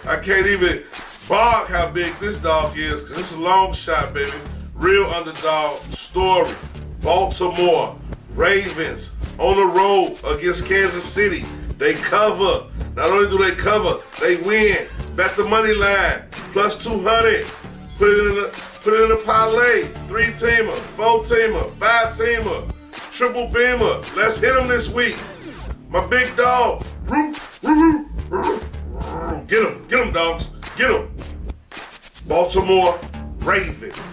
I can't even bark how big this dog is, because it's a long shot, baby. Real underdog story. Baltimore Ravens on the road against Kansas City. They cover. Not only do they cover, they win. Bet the money line, plus 200. Put it in a parlay. 3-teamer, 4-teamer, 5-teamer, triple beamer. Let's hit them this week. My big dog. Get them, dogs. Get them. Baltimore Ravens.